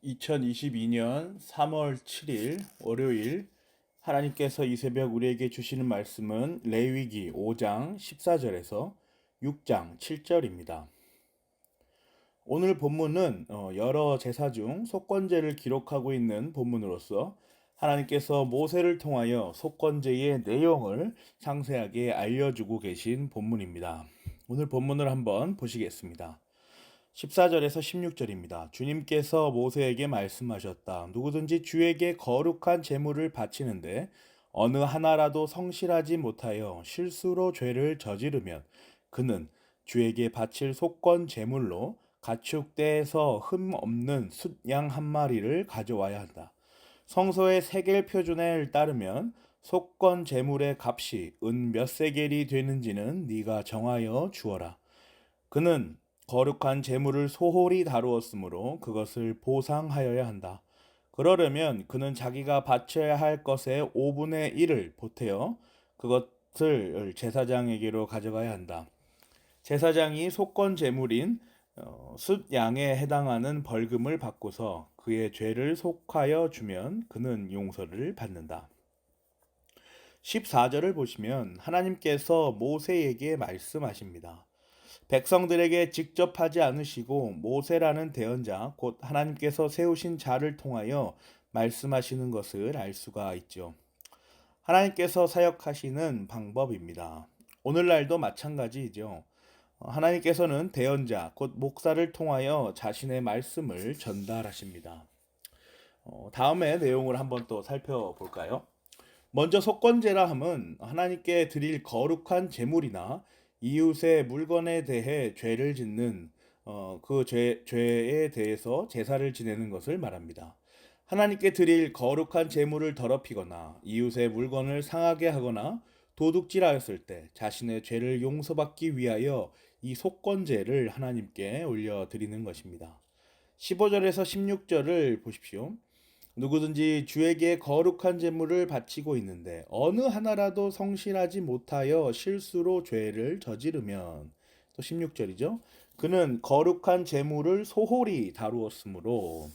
2022년 3월 7일 월요일 하나님께서 이 새벽 우리에게 주시는 말씀은 레위기 5장 14절에서 6장 7절입니다. 오늘 본문은 여러 제사 중 속건제를 기록하고 있는 본문으로서 하나님께서 모세를 통하여 속건제의 내용을 상세하게 알려주고 계신 본문입니다. 오늘 본문을 한번 보시겠습니다. 14절에서 16절입니다. 주님께서 모세에게 말씀하셨다. 누구든지 주에게 거룩한 제물을 바치는데 어느 하나라도 성실하지 못하여 실수로 죄를 저지르면 그는 주에게 바칠 속건 제물로 가축대에서 흠 없는 숫양 한 마리를 가져와야 한다. 성소의 세겔 표준에 따르면 속건 제물의 값이 은 몇 세겔이 되는지는 네가 정하여 주어라. 그는 거룩한 제물을 소홀히 다루었으므로 그것을 보상하여야 한다. 그러려면 그는 자기가 바쳐야 할 것의 5분의 1을 보태어 그것을 제사장에게로 가져가야 한다. 제사장이 속건 제물인 숫양에 해당하는 벌금을 받고서 그의 죄를 속하여 주면 그는 용서를 받는다. 14절을 보시면 하나님께서 모세에게 말씀하십니다. 백성들에게 직접 하지 않으시고 모세라는 대언자 곧 하나님께서 세우신 자를 통하여 말씀하시는 것을 알 수가 있죠. 하나님께서 사역하시는 방법입니다. 오늘날도 마찬가지이죠. 하나님께서는 대언자 곧 목사를 통하여 자신의 말씀을 전달하십니다. 다음의 내용을 한번 또 살펴볼까요? 먼저 속건제라 함은 하나님께 드릴 거룩한 제물이나 이웃의 물건에 대해 죄를 짓는 그 죄에 대해서 제사를 지내는 것을 말합니다. 하나님께 드릴 거룩한 제물을 더럽히거나 이웃의 물건을 상하게 하거나 도둑질하였을 때 자신의 죄를 용서받기 위하여 이 속건제를 하나님께 올려드리는 것입니다. 15절에서 16절을 보십시오. 누구든지 주에게 거룩한 제물을 바치고 있는데 어느 하나라도 성실하지 못하여 실수로 죄를 저지르면 또 16절이죠. 그는 거룩한 제물을 소홀히 다루었으므로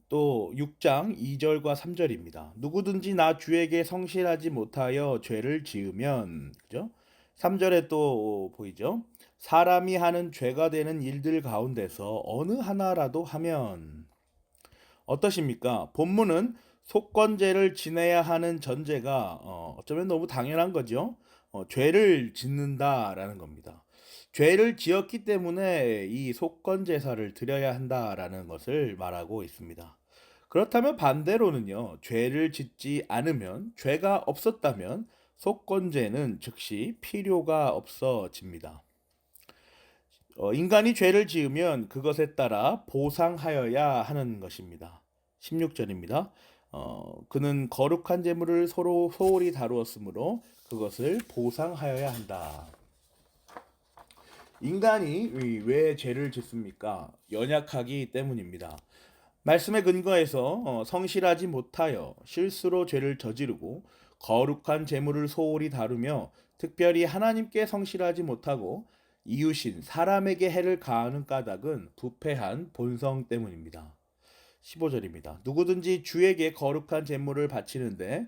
또 6장 2절과 3절입니다. 누구든지 나 주에게 성실하지 못하여 죄를 지으면 그죠? 3절에 또 보이죠? 사람이 하는 죄가 되는 일들 가운데서 어느 하나라도 하면 어떠십니까? 본문은 속건제를 지내야 하는 전제가 어쩌면 너무 당연한 거죠. 죄를 짓는다라는 겁니다. 죄를 지었기 때문에 이 속건제사를 드려야 한다라는 것을 말하고 있습니다. 그렇다면 반대로는요. 죄를 짓지 않으면 죄가 없었다면 속건제는 즉시 필요가 없어집니다. 인간이 죄를 지으면 그것에 따라 보상하여야 하는 것입니다. 16절입니다. 그는 거룩한 제물을 서로 소홀히 다루었으므로 그것을 보상하여야 한다. 인간이 왜 죄를 짓습니까? 연약하기 때문입니다. 말씀에 근거해서 성실하지 못하여 실수로 죄를 저지르고 거룩한 제물을 소홀히 다루며 특별히 하나님께 성실하지 못하고 이웃인 사람에게 해를 가하는 까닭은 부패한 본성 때문입니다. 15절입니다. 누구든지 주에게 거룩한 제물을 바치는데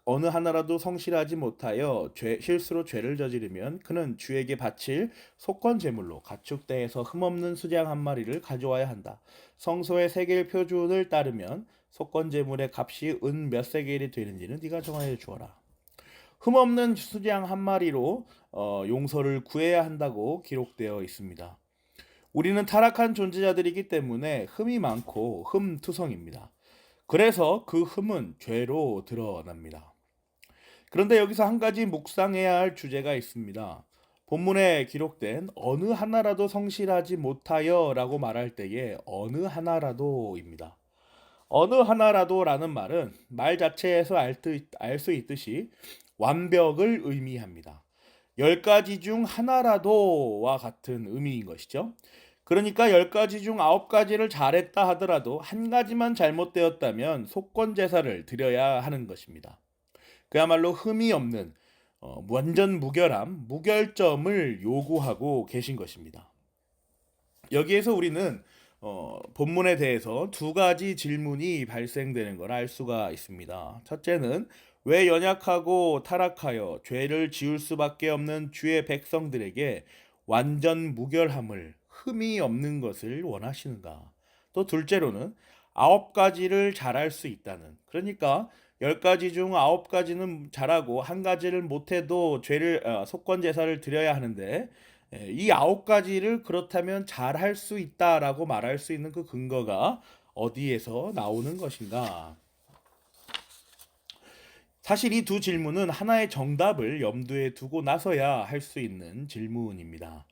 어느 하나라도 성실하지 못하여 실수로 죄를 저지르면 그는 주에게 바칠 속건 제물로 가축대에서 흠없는 수장 한 마리를 가져와야 한다. 성소의 세겔 표준을 따르면 속건 제물의 값이 은 몇 세겔이 되는지는 네가 정하여 주어라. 흠없는 수장 한 마리로 용서를 구해야 한다고 기록되어 있습니다. 우리는 타락한 존재자들이기 때문에 흠이 많고 흠투성입니다. 그래서 그 흠은 죄로 드러납니다. 그런데 여기서 한 가지 묵상해야 할 주제가 있습니다. 본문에 기록된 어느 하나라도 성실하지 못하여 라고 말할 때에 어느 하나라도입니다. 어느 하나라도라는 말은 말 자체에서 알 수 있듯이 완벽을 의미합니다. 10가지 중 하나라도와 같은 의미인 것이죠. 그러니까 10가지 중 9가지를 잘했다 하더라도 한 가지만 잘못되었다면 속건제사를 드려야 하는 것입니다. 그야말로 흠이 없는 완전 무결함, 무결점을 요구하고 계신 것입니다. 여기에서 우리는 본문에 대해서 두 가지 질문이 발생되는 걸 알 수가 있습니다. 첫째는 왜 연약하고 타락하여 죄를 지을 수밖에 없는 주의 백성들에게 완전 무결함을 흠이 없는 것을 원하시는가? 또 둘째로는 9가지를 잘할 수 있다는, 그러니까 10가지 중 9가지는 잘하고 한 가지를 못해도 죄를 속건 제사를 드려야 하는데, 이 9가지를 그렇다면 잘할 수 있다라고 말할 수 있는 그 근거가 어디에서 나오는 것인가? 사실 이 두 질문은 하나의 정답을 염두에 두고 나서야 할 수 있는 질문입니다.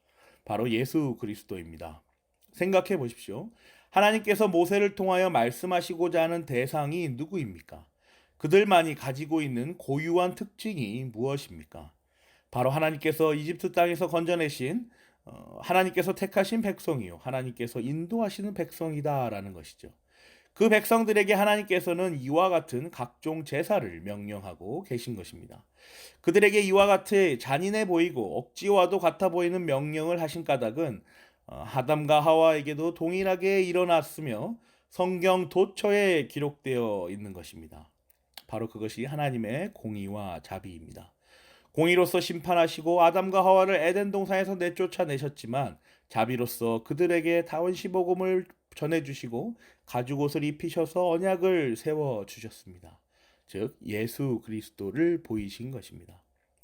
바로 예수 그리스도입니다. 생각해 보십시오. 하나님께서 모세를 통하여 말씀하시고자 하는 대상이 누구입니까? 그들만이 가지고 있는 고유한 특징이 무엇입니까? 바로 하나님께서 이집트 땅에서 건져내신 하나님께서 택하신 백성이요, 하나님께서 인도하시는 백성이다라는 것이죠. 그 백성들에게 하나님께서는 이와 같은 각종 제사를 명령하고 계신 것입니다. 그들에게 이와 같이 잔인해 보이고 억지와도 같아 보이는 명령을 하신 까닭은 아담과 하와에게도 동일하게 일어났으며 성경 도처에 기록되어 있는 것입니다. 바로 그것이 하나님의 공의와 자비입니다. 공의로서 심판하시고 아담과 하와를 에덴 동산에서 내쫓아내셨지만 자비로서 그들에게 다원시 복음을 전해주시고 가죽옷을 입히셔서 언약을 세워주셨습니다. 즉 예수 그리스도를 보이신 것입니다.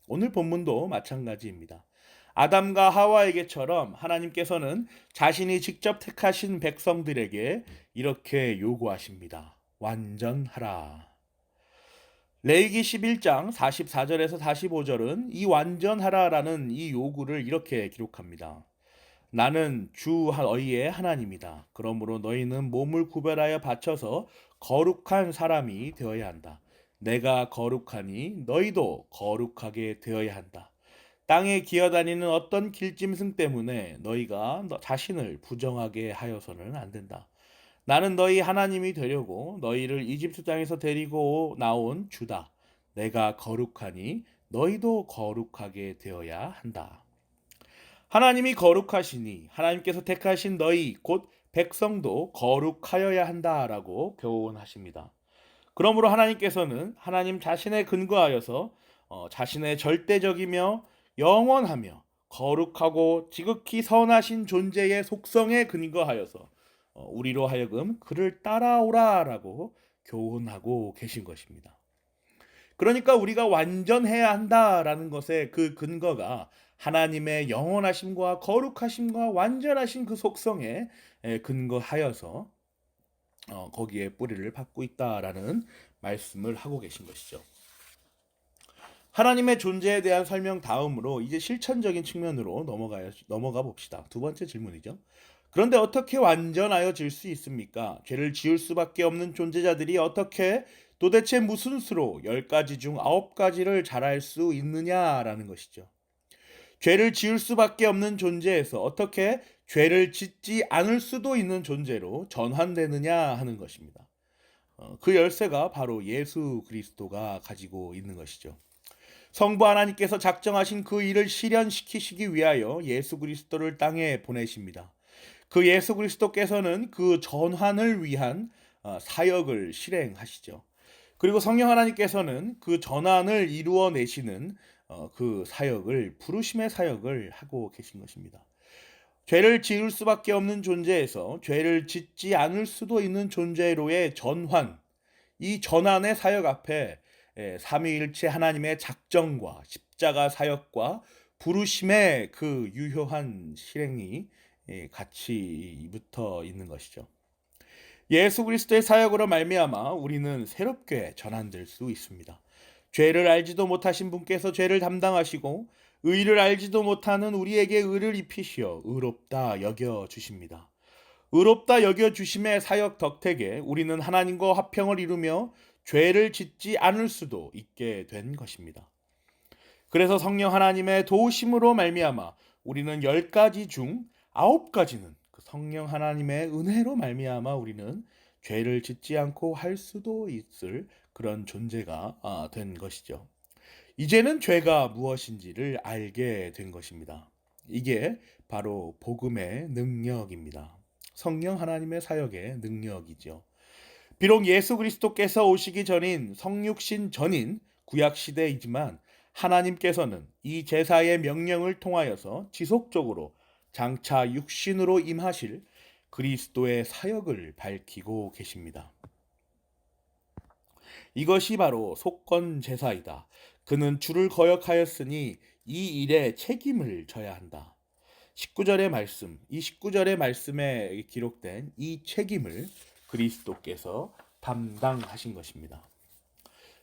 오늘 본문도 마찬가지입니다. 아담과 하와에게처럼 하나님께서는 자신이 직접 택하신 백성들에게 이렇게 요구하십니다. 완전하라. 레위기 11장 44절에서 45절은 이 완전하라라는 이 요구를 이렇게 기록합니다. 나는 주 너희의 하나님이다. 그러므로 너희는 몸을 구별하여 바쳐서 거룩한 사람이 되어야 한다. 내가 거룩하니 너희도 거룩하게 되어야 한다. 땅에 기어다니는 어떤 길짐승 때문에 너희가 자신을 부정하게 하여서는 안 된다. 나는 너희 하나님이 되려고 너희를 이집트 땅에서 데리고 나온 주다. 내가 거룩하니 너희도 거룩하게 되어야 한다. 하나님이 거룩하시니 하나님께서 택하신 너희 곧 백성도 거룩하여야 한다라고 교훈하십니다. 그러므로 하나님께서는 하나님 자신에 근거하여서 자신의 절대적이며 영원하며 거룩하고 지극히 선하신 존재의 속성에 근거하여서 우리로 하여금 그를 따라오라라고 교훈하고 계신 것입니다. 그러니까 우리가 완전해야 한다라는 것의 그 근거가 하나님의 영원하심과 거룩하심과 완전하신 그 속성에 근거하여서 거기에 뿌리를 받고 있다라는 말씀을 하고 계신 것이죠. 하나님의 존재에 대한 설명 다음으로 이제 실천적인 측면으로 넘어가 봅시다. 두 번째 질문이죠. 그런데 어떻게 완전하여질 수 있습니까? 죄를 지을 수밖에 없는 존재자들이 어떻게 도대체 무슨 수로 10가지 중 9가지를 잘할 수 있느냐라는 것이죠. 죄를 지을 수밖에 없는 존재에서 어떻게 죄를 짓지 않을 수도 있는 존재로 전환되느냐 하는 것입니다. 그 열쇠가 바로 예수 그리스도가 가지고 있는 것이죠. 성부 하나님께서 작정하신 그 일을 실현시키시기 위하여 예수 그리스도를 땅에 보내십니다. 그 예수 그리스도께서는 그 전환을 위한 사역을 실행하시죠. 그리고 성령 하나님께서는 그 전환을 이루어내시는 그 사역을 부르심의 사역을 하고 계신 것입니다. 죄를 지을 수밖에 없는 존재에서 죄를 짓지 않을 수도 있는 존재로의 전환, 이 전환의 사역 앞에 삼위일체 하나님의 작정과 십자가 사역과 부르심의 그 유효한 실행이 같이 붙어 있는 것이죠. 예수 그리스도의 사역으로 말미암아 우리는 새롭게 전환될 수 있습니다. 죄를 알지도 못하신 분께서 죄를 담당하시고 의를 알지도 못하는 우리에게 의를 입히시어 의롭다 여겨 주십니다. 의롭다 여겨 주심의 사역 덕택에 우리는 하나님과 화평을 이루며 죄를 짓지 않을 수도 있게 된 것입니다. 그래서 성령 하나님의 도우심으로 말미암아 우리는 10가지 중 9가지는 그 성령 하나님의 은혜로 말미암아 우리는 죄를 짓지 않고 할 수도 있을 그런 존재가 된 것이죠. 이제는 죄가 무엇인지를 알게 된 것입니다. 이게 바로 복음의 능력입니다. 성령 하나님의 사역의 능력이죠. 비록 예수 그리스도께서 오시기 전인 성육신 전인 구약 시대이지만 하나님께서는 이 제사의 명령을 통하여서 지속적으로 장차 육신으로 임하실 그리스도의 사역을 밝히고 계십니다. 이것이 바로 속건 제사이다. 그는 주를 거역하였으니 이 일에 책임을 져야 한다. 19절의 말씀, 이 19절의 말씀에 기록된 이 책임을 그리스도께서 담당하신 것입니다.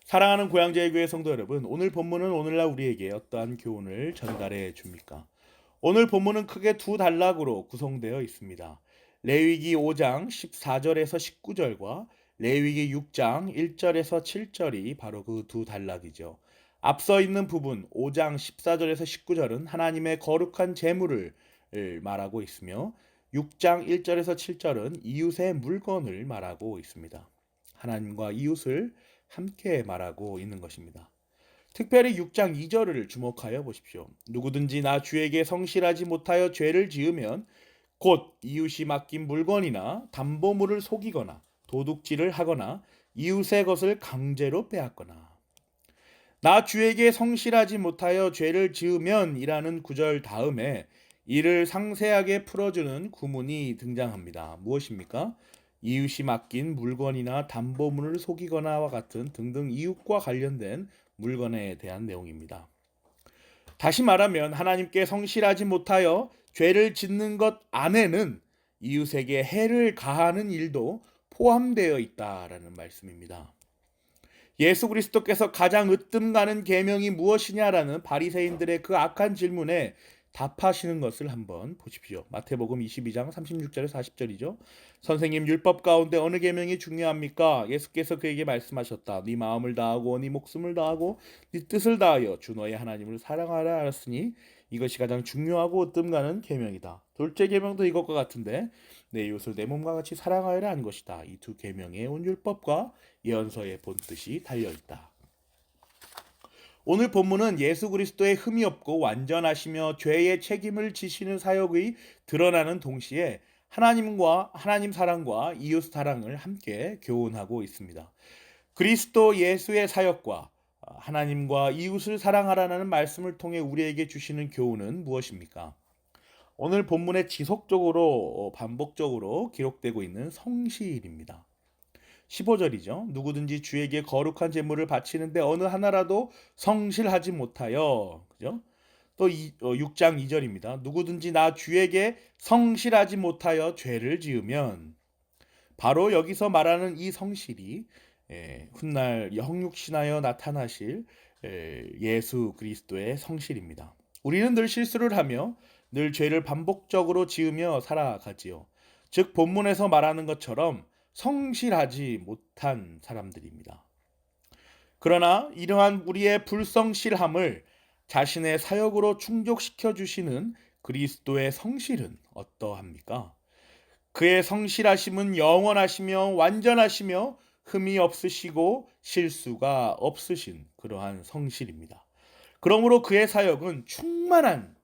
사랑하는 고향제일교회 성도 여러분, 오늘 본문은 오늘날 우리에게 어떠한 교훈을 전달해 줍니까? 오늘 본문은 크게 두 단락으로 구성되어 있습니다. 레위기 5장 14절에서 19절과 레위기 6장 1절에서 7절이 바로 그 두 단락이죠. 앞서 있는 부분 5장 14절에서 19절은 하나님의 거룩한 제물을 말하고 있으며 6장 1절에서 7절은 이웃의 물건을 말하고 있습니다. 하나님과 이웃을 함께 말하고 있는 것입니다. 특별히 6장 2절을 주목하여 보십시오. 누구든지 나 주에게 성실하지 못하여 죄를 지으면 곧 이웃이 맡긴 물건이나 담보물을 속이거나 도둑질을 하거나 이웃의 것을 강제로 빼앗거나 나 주에게 성실하지 못하여 죄를 지으면 이라는 구절 다음에 이를 상세하게 풀어주는 구문이 등장합니다. 무엇입니까? 이웃이 맡긴 물건이나 담보물을 속이거나와 같은 등등 이웃과 관련된 물건에 대한 내용입니다. 다시 말하면 하나님께 성실하지 못하여 죄를 짓는 것 안에는 이웃에게 해를 가하는 일도 포함되어 있다라는 말씀입니다. 예수 그리스도께서 가장 으뜸 가는 계명이 무엇이냐라는 바리새인들의 그 악한 질문에 답하시는 것을 한번 보십시오. 마태복음 22장 36절에서 40절이죠. 선생님, 율법 가운데 어느 계명이 중요합니까? 예수께서 그에게 말씀하셨다. 네 마음을 다하고 네 목숨을 다하고 네 뜻을 다하여 주 너의 하나님을 사랑하라 하였으니 이것이 가장 중요하고 으뜸 가는 계명이다. 둘째 계명도 이것과 같은데 내 이웃을 내 몸과 같이 사랑하여라 한 것이다. 이 두 계명에 온 율법과 예언서의 본뜻이 달려 있다. 오늘 본문은 예수 그리스도의 흠이 없고 완전하시며 죄의 책임을 지시는 사역의 드러나는 동시에 하나님 사랑과 이웃 사랑을 함께 교훈하고 있습니다. 그리스도 예수의 사역과 하나님과 이웃을 사랑하라는 말씀을 통해 우리에게 주시는 교훈은 무엇입니까? 오늘 본문에 지속적으로 반복적으로 기록되고 있는 성실입니다. 15절이죠. 누구든지 주에게 거룩한 제물을 바치는데 어느 하나라도 성실하지 못하여, 그죠? 또 6장 2절입니다. 누구든지 나 주에게 성실하지 못하여 죄를 지으면, 바로 여기서 말하는 이 성실이 훗날 영육신하여 나타나실 예수 그리스도의 성실입니다. 우리는 늘 실수를 하며 늘 죄를 반복적으로 지으며 살아가지요. 즉 본문에서 말하는 것처럼 성실하지 못한 사람들입니다. 그러나 이러한 우리의 불성실함을 자신의 사역으로 충족시켜 주시는 그리스도의 성실은 어떠합니까? 그의 성실하심은 영원하시며 완전하시며 흠이 없으시고 실수가 없으신 그러한 성실입니다. 그러므로 그의 사역은 충만한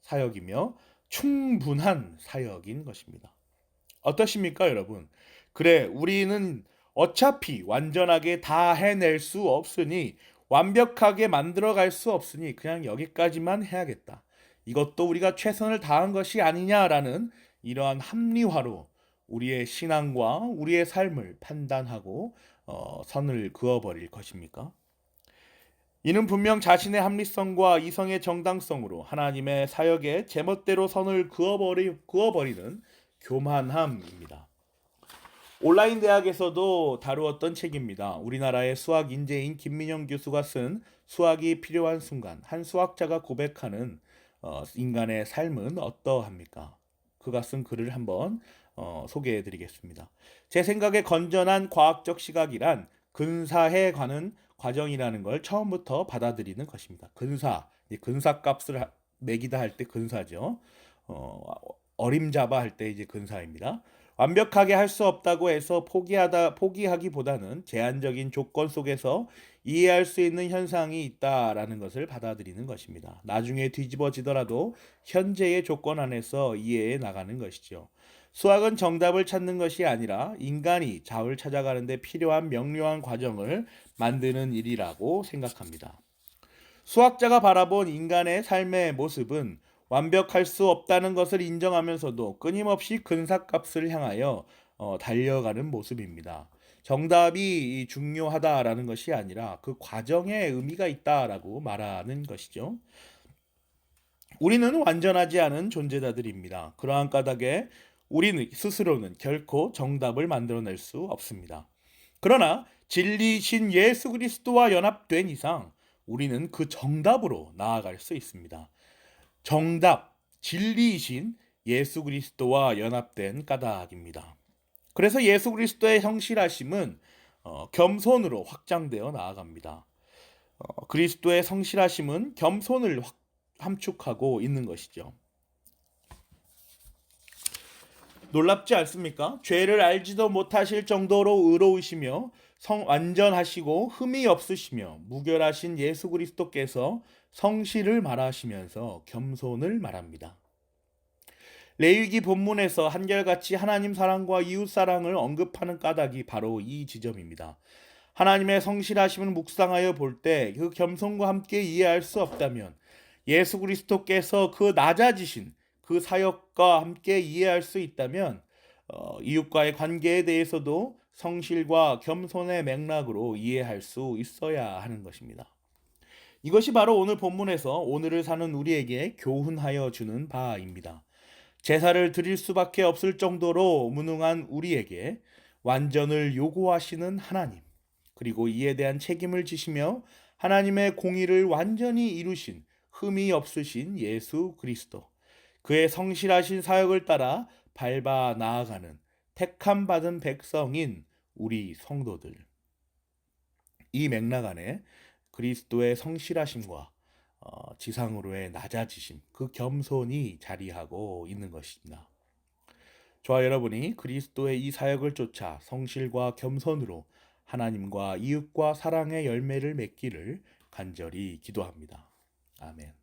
사역이며 충분한 사역인 것입니다. 어떠십니까, 여러분? 그래, 우리는 어차피 완전하게 다 해낼 수 없으니, 완벽하게 만들어갈 수 없으니 그냥 여기까지만 해야겠다. 이것도 우리가 최선을 다한 것이 아니냐라는 이러한 합리화로 우리의 신앙과 우리의 삶을 판단하고 선을 그어버릴 것입니까? 이는 분명 자신의 합리성과 이성의 정당성으로 하나님의 사역에 제멋대로 선을 그어버리는 교만함입니다. 온라인 대학에서도 다루었던 책입니다. 우리나라의 수학 인재인 김민영 교수가 쓴 수학이 필요한 순간, 한 수학자가 고백하는 인간의 삶은 어떠합니까? 그가 쓴 글을 한번 소개해 드리겠습니다. 제 생각에 건전한 과학적 시각이란 근사해 가는 과정이라는 걸 처음부터 받아들이는 것입니다. 근사값을 매기다 할 때 근사죠. 어림잡아 할 때 이제 근사입니다. 완벽하게 할 수 없다고 해서 포기하기보다는 제한적인 조건 속에서 이해할 수 있는 현상이 있다라는 것을 받아들이는 것입니다. 나중에 뒤집어지더라도 현재의 조건 안에서 이해해 나가는 것이죠. 수학은 정답을 찾는 것이 아니라 인간이 답을 찾아가는 데 필요한 명료한 과정을 만드는 일이라고 생각합니다. 수학자가 바라본 인간의 삶의 모습은 완벽할 수 없다는 것을 인정하면서도 끊임없이 근사값을 향하여 달려가는 모습입니다. 정답이 중요하다라는 것이 아니라 그 과정에 의미가 있다라고 말하는 것이죠. 우리는 완전하지 않은 존재자들입니다. 그러한 까닭에 우리는 스스로는 결코 정답을 만들어낼 수 없습니다. 그러나 진리신 예수 그리스도와 연합된 이상 우리는 그 정답으로 나아갈 수 있습니다. 정답, 진리이신 예수 그리스도와 연합된 까닭입니다. 그래서 예수 그리스도의 성실하심은 겸손으로 확장되어 나아갑니다. 그리스도의 성실하심은 겸손을 함축하고 있는 것이죠. 놀랍지 않습니까? 죄를 알지도 못하실 정도로 의로우시며 완전하시고 흠이 없으시며 무결하신 예수 그리스도께서 성실을 말하시면서 겸손을 말합니다. 레위기 본문에서 한결같이 하나님 사랑과 이웃 사랑을 언급하는 까닭이 바로 이 지점입니다. 하나님의 성실하심을 묵상하여 볼 때 그 겸손과 함께 이해할 수 없다면 예수 그리스도께서 그 낮아지신 그 사역과 함께 이해할 수 있다면 이웃과의 관계에 대해서도 성실과 겸손의 맥락으로 이해할 수 있어야 하는 것입니다. 이것이 바로 오늘 본문에서 오늘을 사는 우리에게 교훈하여 주는 바입니다. 제사를 드릴 수밖에 없을 정도로 무능한 우리에게 완전을 요구하시는 하나님, 그리고 이에 대한 책임을 지시며 하나님의 공의를 완전히 이루신 흠이 없으신 예수 그리스도, 그의 성실하신 사역을 따라 밟아 나아가는 택함 받은 백성인 우리 성도들. 이 맥락 안에 그리스도의 성실하심과 지상으로의 낮아지심, 그 겸손이 자리하고 있는 것입니다. 저와 여러분이 그리스도의 이 사역을 쫓아 성실과 겸손으로 하나님과 이웃과 사랑의 열매를 맺기를 간절히 기도합니다. 아멘.